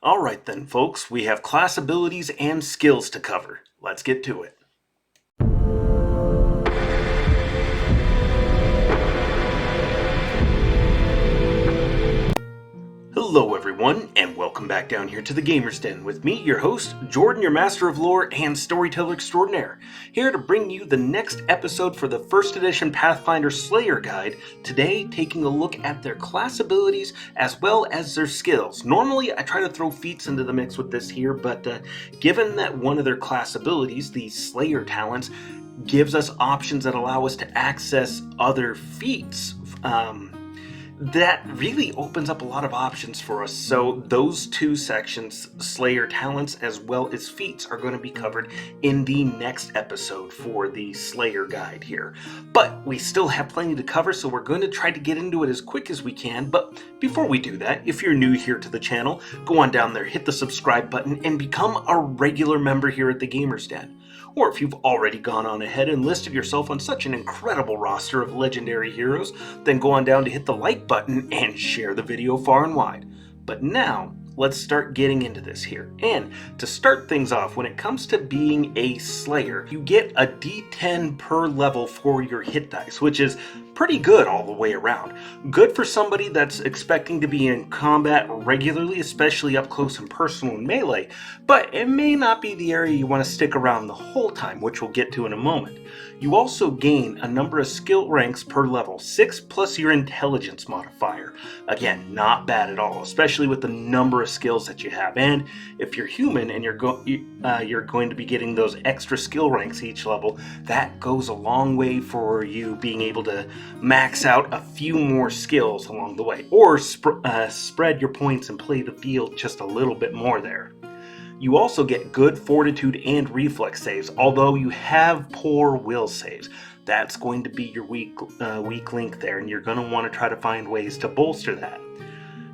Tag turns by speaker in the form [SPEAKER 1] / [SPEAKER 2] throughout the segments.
[SPEAKER 1] Alright then, folks, we have class abilities and skills to cover. Let's get to it. Hello everyone, and welcome back down here to the Gamer's Den with me, your host, Jordan, your Master of Lore and Storyteller Extraordinaire, here to bring you the next episode for the first edition Pathfinder Slayer Guide, today taking a look at their class abilities as well as their skills. Normally I try to throw feats into the mix with this here, but given that one of their class abilities, the Slayer talents, gives us options that allow us to access other feats, that really opens up a lot of options for us. So those two sections, Slayer talents as well as feats, are going to be covered in the next episode for the Slayer guide here. But we still have plenty to cover, so we're going to try to get into it as quick as we can. But before we do that, if you're new here to the channel, go on down there, hit the subscribe button, and become a regular member here at the Gamer's Den. Or if you've already gone on ahead and listed yourself on such an incredible roster of legendary heroes, then go on down to hit the like button and share the video far and wide. But now, let's start getting into this here. And to start things off, when it comes to being a Slayer, you get a D10 per level for your hit dice, which is pretty good all the way around. Good for somebody that's expecting to be in combat regularly, especially up close and personal and melee, but it may not be the area you want to stick around the whole time, which we'll get to in a moment. You also gain a number of skill ranks per level, 6 plus your intelligence modifier. Again, not bad at all, especially with the number of skills that you have. And if you're human and you're going to be getting those extra skill ranks each level, that goes a long way for you being able to max out a few more skills along the way, or spread your points and play the field just a little bit more there. You also get good fortitude and reflex saves, although you have poor will saves. That's going to be your weak link there, and you're going to want to try to find ways to bolster that.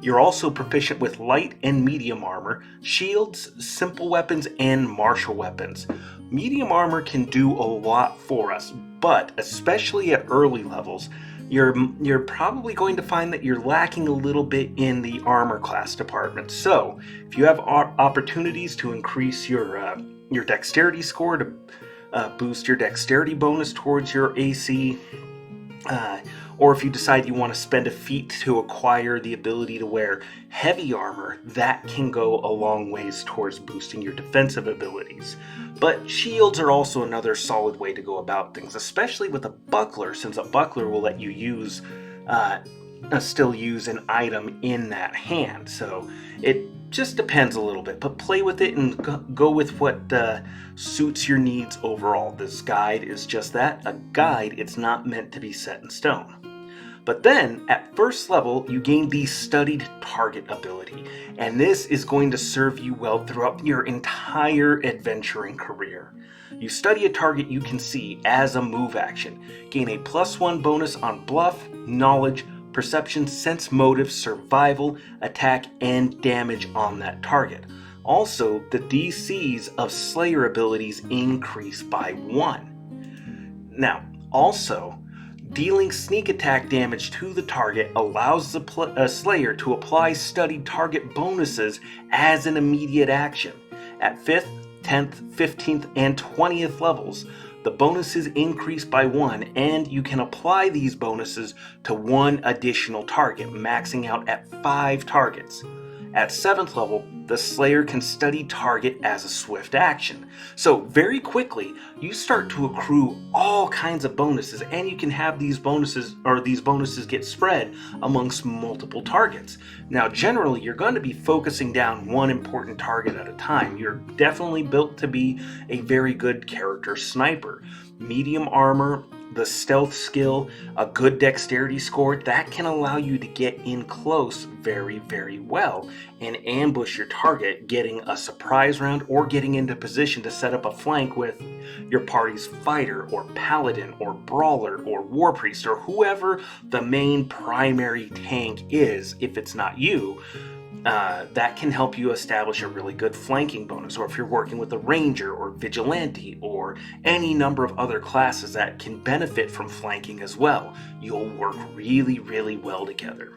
[SPEAKER 1] You're also proficient with light and medium armor, shields, simple weapons, and martial weapons. Medium armor can do a lot for us, but especially at early levels, you're probably going to find that you're lacking a little bit in the armor class department. So if you have opportunities to increase your dexterity score, to boost your dexterity bonus towards your AC, or if you decide you want to spend a feat to acquire the ability to wear heavy armor, that can go a long ways towards boosting your defensive abilities. But shields are also another solid way to go about things, especially with a buckler, since a buckler will let you still use an item in that hand. So it just depends a little bit, but play with it and go with what suits your needs overall. This guide is just that, a guide. It's not meant to be set in stone. But then, at first level, you gain the Studied Target ability, and this is going to serve you well throughout your entire adventuring career. You study a target you can see as a move action, gain a +1 bonus on bluff, knowledge, perception, sense motive, survival, attack, and damage on that target. Also, the DCs of Slayer abilities increase by 1. Now, also, dealing sneak attack damage to the target allows the Slayer to apply studied target bonuses as an immediate action. At 5th, 10th, 15th, and 20th levels, the bonuses increase by 1, and you can apply these bonuses to 1 additional target, maxing out at 5 targets. At 7th level, the Slayer can study target as a swift action. So very quickly, you start to accrue all kinds of bonuses, and you can have these bonuses get spread amongst multiple targets. Now, generally, you're going to be focusing down one important target at a time. You're definitely built to be a very good character sniper. Medium armor, the stealth skill, a good dexterity score, that can allow you to get in close very, very well and ambush your target, getting a surprise round or getting into position to set up a flank with your party's fighter or paladin or brawler or war priest or whoever the main primary tank is. If it's not you, that can help you establish a really good flanking bonus. Or if you're working with a ranger or vigilante or any number of other classes that can benefit from flanking as well, you'll work really, really well together.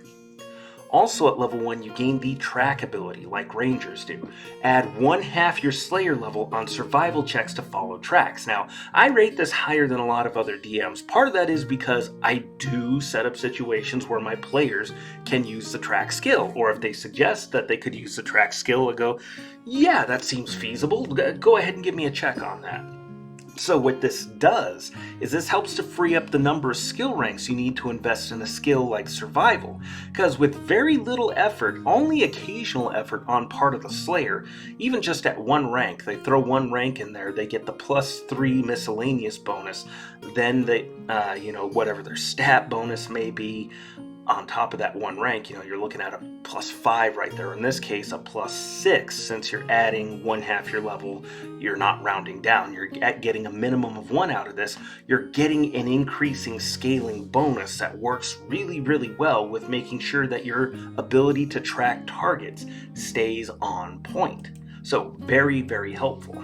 [SPEAKER 1] Also at level 1, you gain the track ability, like Rangers do. Add 1/2 your Slayer level on survival checks to follow tracks. Now, I rate this higher than a lot of other DMs. Part of that is because I do set up situations where my players can use the track skill, or if they suggest that they could use the track skill, I go, yeah, that seems feasible. Go ahead and give me a check on that. So what this does is this helps to free up the number of skill ranks you need to invest in a skill like survival, because with very little effort, only occasional effort on part of the Slayer, even just at 1 rank, they throw 1 rank in there, they get the +3 miscellaneous bonus, then they, whatever their stat bonus may be, on top of that 1 rank, you're looking at a +5 right there. In this case, a +6, since you're adding 1/2 your level, you're not rounding down. You're getting a minimum of 1 out of this. You're getting an increasing scaling bonus that works really, really well with making sure that your ability to track targets stays on point. So very, very helpful.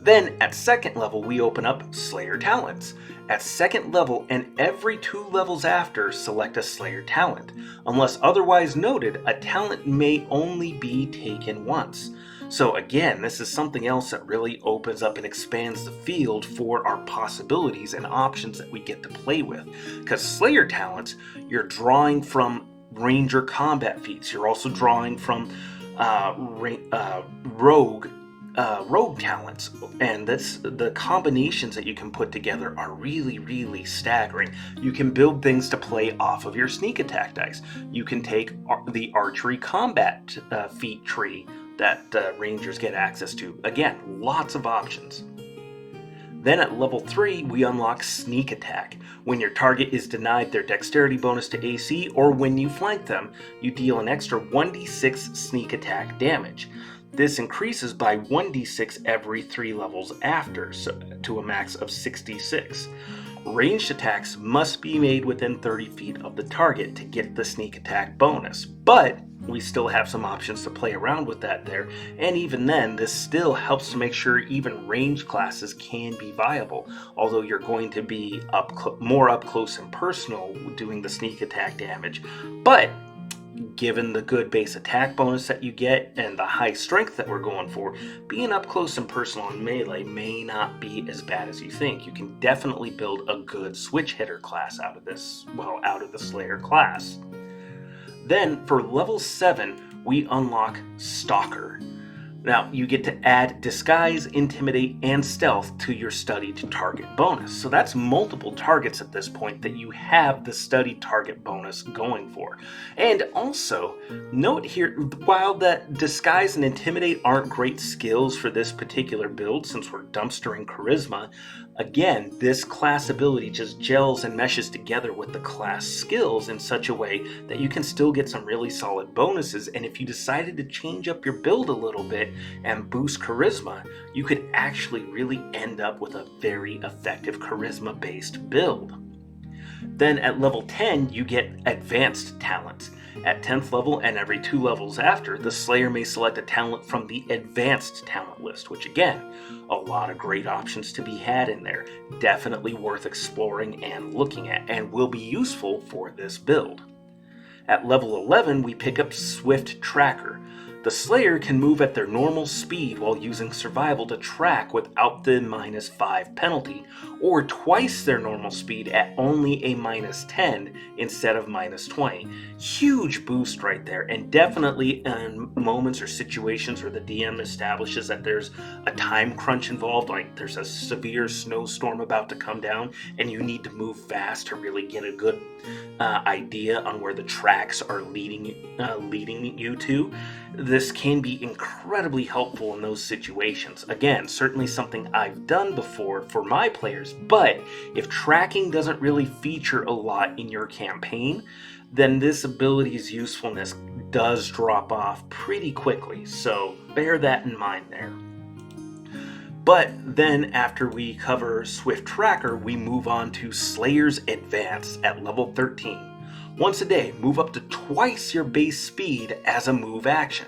[SPEAKER 1] Then at 2nd level, we open up Slayer talents. At 2nd level and every 2 levels after, select a Slayer talent. Unless otherwise noted, a talent may only be taken once. So again, this is something else that really opens up and expands the field for our possibilities and options that we get to play with. Because Slayer talents, you're drawing from Ranger combat feats. You're also drawing from rogue talents, and the combinations that you can put together are really, really staggering. You can build things to play off of your sneak attack dice. You can take the archery combat feat tree that Rangers get access to. Again, lots of options. Then at level 3, we unlock Sneak Attack. When your target is denied their dexterity bonus to AC, or when you flank them, you deal an extra 1d6 sneak attack damage. This increases by 1d6 every 3 levels after, so to a max of 66. Ranged attacks must be made within 30 feet of the target to get the sneak attack bonus, but we still have some options to play around with that there, and even then, this still helps to make sure even ranged classes can be viable, although you're going to be more up close and personal doing the sneak attack damage. But given the good base attack bonus that you get and the high strength that we're going for, being up close and personal in melee may not be as bad as you think. You can definitely build a good switch hitter class out of the Slayer class. Then for level 7, we unlock Stalker. Now, you get to add Disguise, Intimidate, and Stealth to your studied target bonus. So that's multiple targets at this point that you have the studied target bonus going for. And also, note here, while that Disguise and Intimidate aren't great skills for this particular build, since we're dumpstering Charisma, again, this class ability just gels and meshes together with the class skills in such a way that you can still get some really solid bonuses, and if you decided to change up your build a little bit and boost Charisma, you could actually really end up with a very effective Charisma-based build. Then at level 10, you get Advanced Talents. At 10th level and every 2 levels after, the Slayer may select a talent from the Advanced Talent list, which again, a lot of great options to be had in there. Definitely worth exploring and looking at, and will be useful for this build. At level 11, we pick up Swift Tracker. The Slayer can move at their normal speed while using Survival to track without the -5 penalty, or twice their normal speed at only a -10 instead of -20. Huge boost right there, and definitely in moments or situations where the DM establishes that there's a time crunch involved, like there's a severe snowstorm about to come down and you need to move fast to really get a good idea on where the tracks are leading you to. This can be incredibly helpful in those situations. Again, certainly something I've done before for my players, but if tracking doesn't really feature a lot in your campaign, then this ability's usefulness does drop off pretty quickly, so bear that in mind there. But then after we cover Swift Tracker, we move on to Slayer's Advance at level 13. Once a day, move up to twice your base speed as a move action.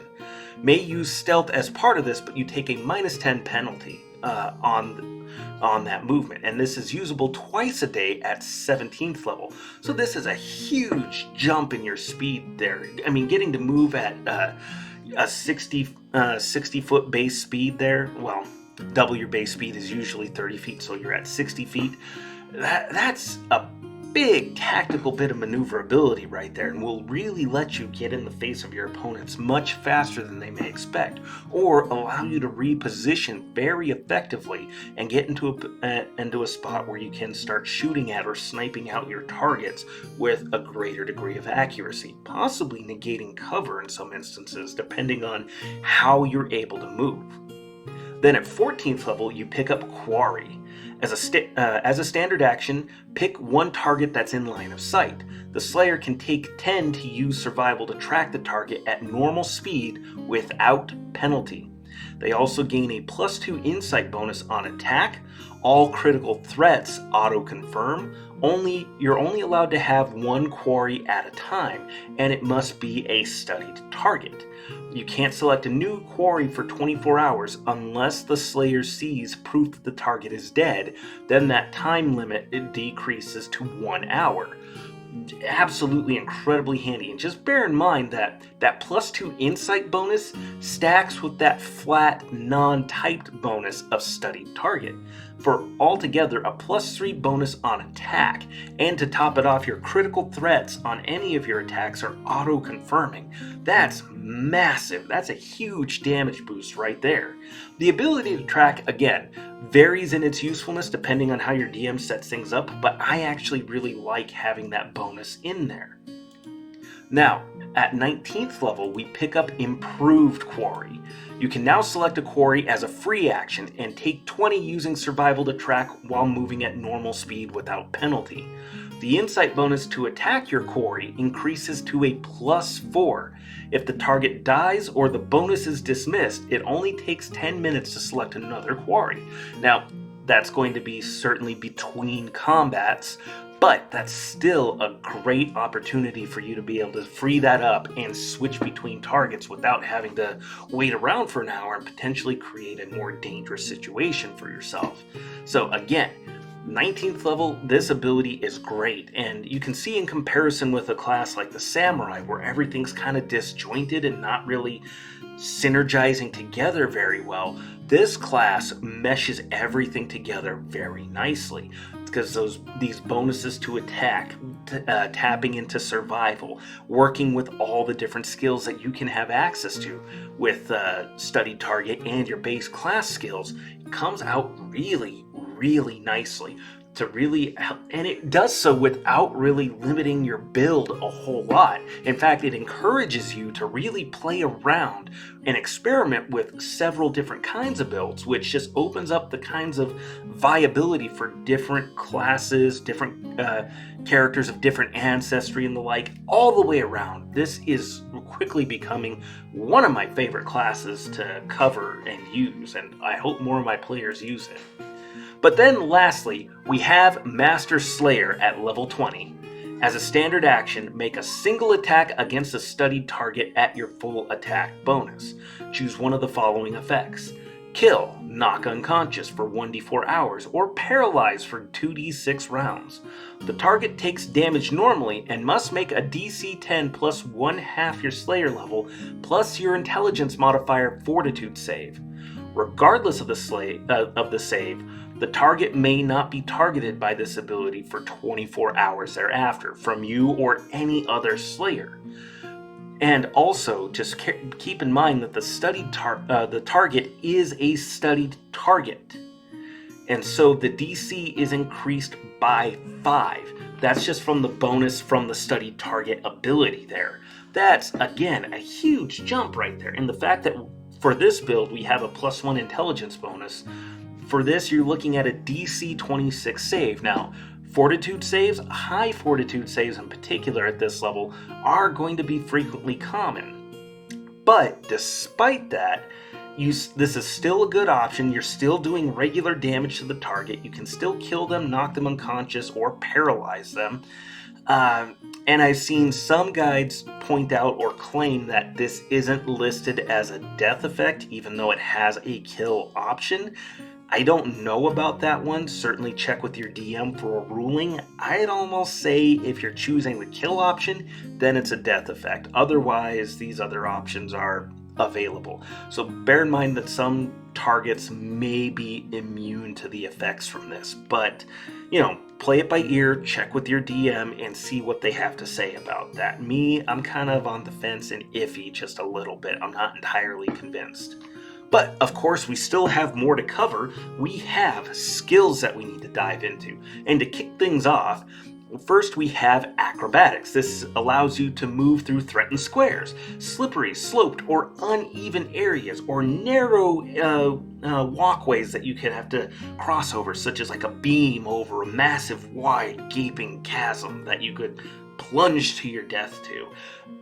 [SPEAKER 1] May use Stealth as part of this, but you take a -10 penalty on that movement, and this is usable twice a day at 17th level. So this is a huge jump in your speed there. I mean, getting to move at a 60 foot base speed there, well, double your base speed is usually 30 feet, so you're at 60 feet. That's a big tactical bit of maneuverability right there, and will really let you get in the face of your opponents much faster than they may expect, or allow you to reposition very effectively and get into a spot where you can start shooting at or sniping out your targets with a greater degree of accuracy, possibly negating cover in some instances, depending on how you're able to move. Then at 14th level, you pick up Quarry. As a standard action, pick one target that's in line of sight. The Slayer can take 10 to use survival to track the target at normal speed without penalty. They also gain a +2 insight bonus on attack. All critical threats auto-confirm. You're only allowed to have one quarry at a time, and it must be a studied target. You can't select a new quarry for 24 hours unless the Slayer sees proof that the target is dead. Then that time limit decreases to 1 hour. Absolutely incredibly handy, and just bear in mind that that +2 insight bonus stacks with that flat non-typed bonus of studied target for altogether a +3 bonus on attack. And to top it off, your critical threats on any of your attacks are auto-confirming. That's massive. That's a huge damage boost right there. The ability to track, again, varies in its usefulness depending on how your DM sets things up, but I actually really like having that bonus in there. Now, at 19th level, we pick up Improved Quarry. You can now select a quarry as a free action and take 20 using survival to track while moving at normal speed without penalty. The insight bonus to attack your quarry increases to a +4. If the target dies or the bonus is dismissed, it only takes 10 minutes to select another quarry. Now, that's going to be certainly between combats, but that's still a great opportunity for you to be able to free that up and switch between targets without having to wait around for an hour and potentially create a more dangerous situation for yourself. So again, 19th level, this ability is great, and you can see in comparison with a class like the Samurai, where everything's kind of disjointed and not really synergizing together very well, this class meshes everything together very nicely, because these bonuses to attack, tapping into survival, working with all the different skills that you can have access to with studied target and your base class skills, comes out really nicely to really help, and it does so without really limiting your build a whole lot. In fact, it encourages you to really play around and experiment with several different kinds of builds, which just opens up the kinds of viability for different classes, different characters of different ancestry and the like, all the way around. This is quickly becoming one of my favorite classes to cover and use, and I hope more of my players use it. But then lastly, we have Master Slayer at level 20. As a standard action, make a single attack against a studied target at your full attack bonus. Choose one of the following effects: kill, knock unconscious for 1d4 hours, or paralyze for 2d6 rounds. The target takes damage normally and must make a DC 10 plus 1/2 your Slayer level plus your intelligence modifier fortitude save. Regardless of the save, the target may not be targeted by this ability for 24 hours thereafter from you or any other Slayer. And also, just keep in mind that the target is a studied target, and so the DC is increased by 5. That's just from the bonus from the studied target ability there. That's, again, a huge jump right there. And the fact that for this build we have a +1 intelligence bonus, for this you're looking at a DC 26 save. Now, fortitude saves, high fortitude saves in particular at this level, are going to be frequently common. But despite that, this is still a good option. You're still doing regular damage to the target. You can still kill them, knock them unconscious, or paralyze them. And I've seen some guides point out or claim that this isn't listed as a death effect, even though it has a kill option. I don't know about that one. Certainly check with your DM for a ruling. I'd almost say if you're choosing the kill option, then it's a death effect. Otherwise, these other options are available. So bear in mind that some targets may be immune to the effects from this, but play it by ear, check with your DM, and see what they have to say about that. Me, I'm kind of on the fence and iffy just a little bit. I'm not entirely convinced. But, of course, we still have more to cover. We have skills that we need to dive into. And to kick things off, first we have acrobatics. This allows you to move through threatened squares, slippery, sloped, or uneven areas, or narrow walkways that you can have to cross over, such as like a beam over a massive, wide, gaping chasm that you could plunge to your death to.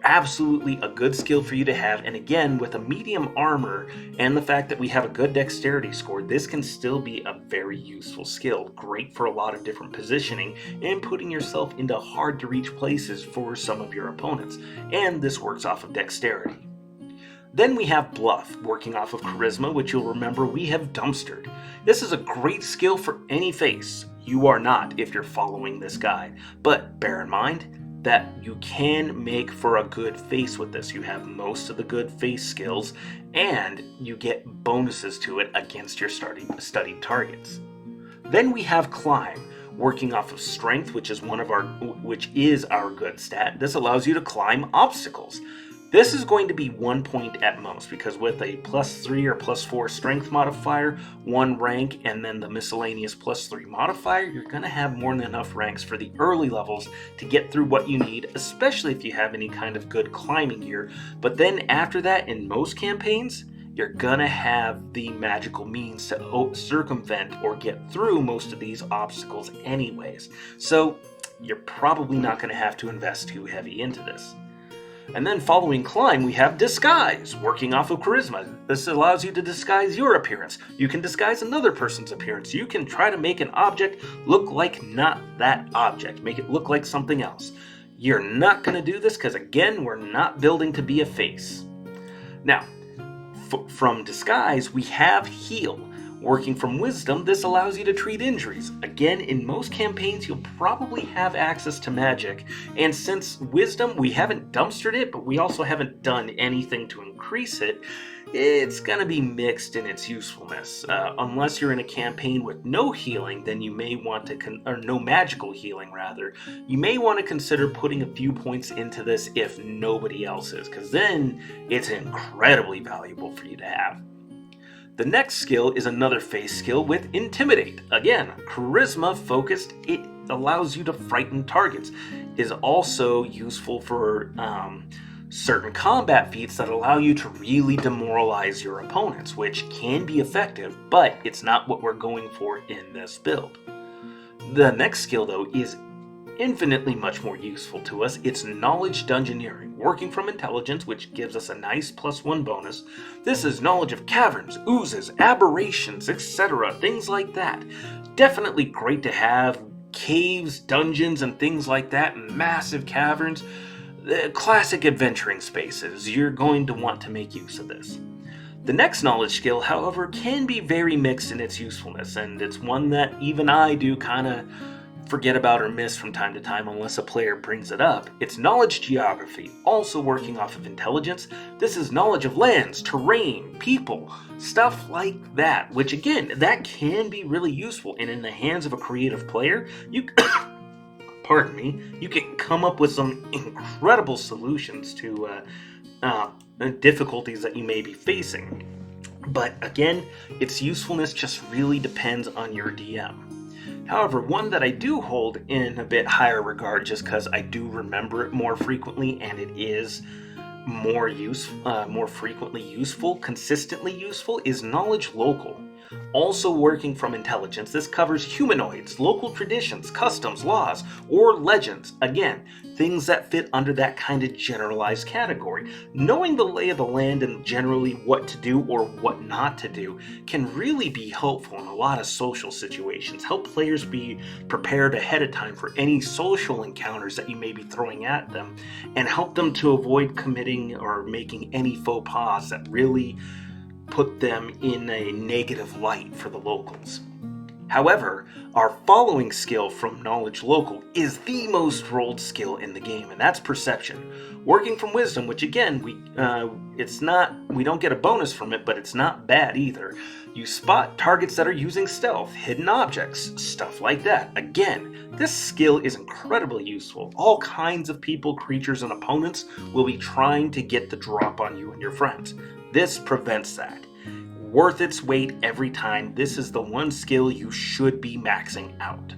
[SPEAKER 1] Absolutely a good skill for you to have, and again, with a medium armor and the fact that we have a good dexterity score, this can still be a very useful skill. Great for a lot of different positioning and putting yourself into hard to reach places for some of your opponents, and this works off of dexterity. Then we have Bluff, working off of Charisma, which you'll remember we have dumpstered. This is a great skill for any face. You are not if you're following this guide, but bear in mind that you can make for a good face with this. You have most of the good face skills, and you get bonuses to it against your studied targets. Then we have Climb, working off of Strength, which is our good stat. This allows you to climb obstacles. This is going to be 1 point at most, because with a +3 or +4 strength modifier, 1 rank, and then the miscellaneous +3 modifier, you're going to have more than enough ranks for the early levels to get through what you need, especially if you have any kind of good climbing gear. But then after that, in most campaigns, you're going to have the magical means to circumvent or get through most of these obstacles anyways. So you're probably not going to have to invest too heavy into this. And then following Climb, we have Disguise, working off of Charisma. This allows you to disguise your appearance. You can disguise another person's appearance. You can try to make an object look like not that object. Make it look like something else. You're not going to do this because, again, we're not building to be a face. Now, from Disguise, we have Heal. Working from Wisdom, this allows you to treat injuries. Again, in most campaigns, you'll probably have access to magic, and since Wisdom, we haven't dumpstered it, but we also haven't done anything to increase it, it's going to be mixed in its usefulness. Unless you're in a campaign with no healing, then you may want to, or no magical healing rather, you may want to consider putting a few points into this if nobody else is, because then it's incredibly valuable for you to have. The next skill is another face skill with Intimidate. Again, charisma focused, it allows you to frighten targets. Is also useful for certain combat feats that allow you to really demoralize your opponents, which can be effective, but it's not what we're going for in this build. The next skill, though, is infinitely much more useful to us. It's Knowledge Dungeoneering, working from Intelligence, which gives us a nice +1 bonus. This is knowledge of caverns, oozes, aberrations, etc., things like that. Definitely great to have. Caves, dungeons, and things like that, massive caverns, classic adventuring spaces. You're going to want to make use of this. The next knowledge skill, however, can be very mixed in its usefulness, and it's one that even I do kind of forget about or miss from time to time unless a player brings it up. It's Knowledge Geography, also working off of Intelligence. This is knowledge of lands, terrain, people, stuff like that, which again, that can be really useful, and in the hands of a creative player, you pardon me, you can come up with some incredible solutions to difficulties that you may be facing. But again, its usefulness just really depends on your DM. However, one that I do hold in a bit higher regard just because I do remember it more frequently and it is more frequently useful, consistently useful, is Knowledge Local. Also working from Intelligence, this covers humanoids, local traditions, customs, laws, or legends. Again, things that fit under that kind of generalized category. Knowing the lay of the land and generally what to do or what not to do can really be helpful in a lot of social situations. Help players be prepared ahead of time for any social encounters that you may be throwing at them, and help them to avoid committing or making any faux pas that really put them in a negative light for the locals. However, our following skill from Knowledge Local is the most rolled skill in the game, and that's Perception. Working from Wisdom, which again, we don't get a bonus from it, but it's not bad either. You spot targets that are using stealth, hidden objects, stuff like that. Again, this skill is incredibly useful. All kinds of people, creatures, and opponents will be trying to get the drop on you and your friends. This prevents that. Worth its weight every time. This is the one skill you should be maxing out.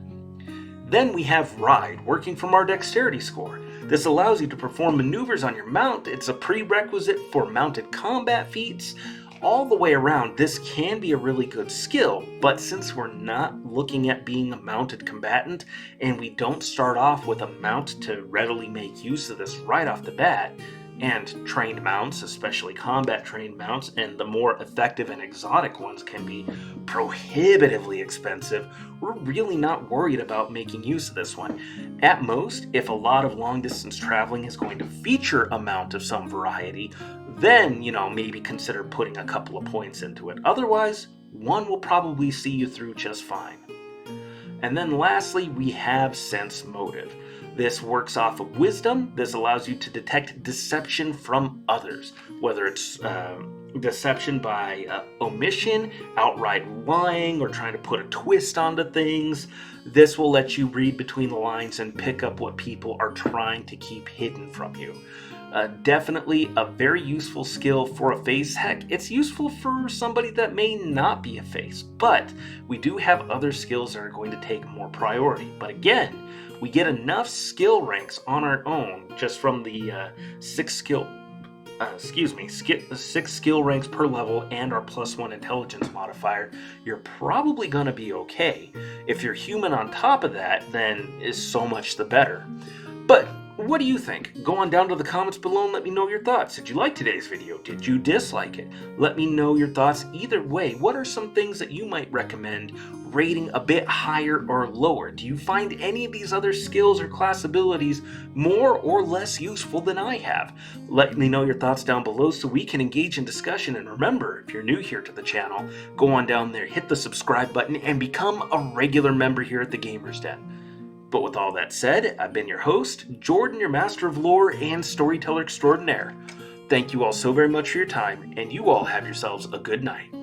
[SPEAKER 1] Then we have Ride, working from our dexterity score. This allows you to perform maneuvers on your mount. It's a prerequisite for mounted combat feats. All the way around, this can be a really good skill, but since we're not looking at being a mounted combatant, and we don't start off with a mount to readily make use of this right off the bat, and trained mounts, especially combat trained mounts, and the more effective and exotic ones can be prohibitively expensive, we're really not worried about making use of this one. At most, if a lot of long distance traveling is going to feature a mount of some variety, then, maybe consider putting a couple of points into it. Otherwise, one will probably see you through just fine. And then lastly, we have Sense Motive. This works off of Wisdom. This allows you to detect deception from others, whether it's deception by omission, outright lying, or trying to put a twist onto things. This will let you read between the lines and pick up what people are trying to keep hidden from you. Definitely a very useful skill for a face. Heck, it's useful for somebody that may not be a face, but we do have other skills that are going to take more priority. But again, we get enough skill ranks on our own just from the 6 skill ranks per level and our +1 intelligence modifier. You're probably going to be okay. If you're human on top of that, then is so much the better. But what do you think? Go on down to the comments below and let me know your thoughts. Did you like today's video? Did you dislike it? Let me know your thoughts either way. What are some things that you might recommend rating a bit higher or lower? Do you find any of these other skills or class abilities more or less useful than I have? Let me know your thoughts down below so we can engage in discussion. And remember, if you're new here to the channel, go on down there, hit the subscribe button, and become a regular member here at the Gamers Den. But with all that said, I've been your host, Jordan, your master of lore and storyteller extraordinaire. Thank you all so very much for your time, and you all have yourselves a good night.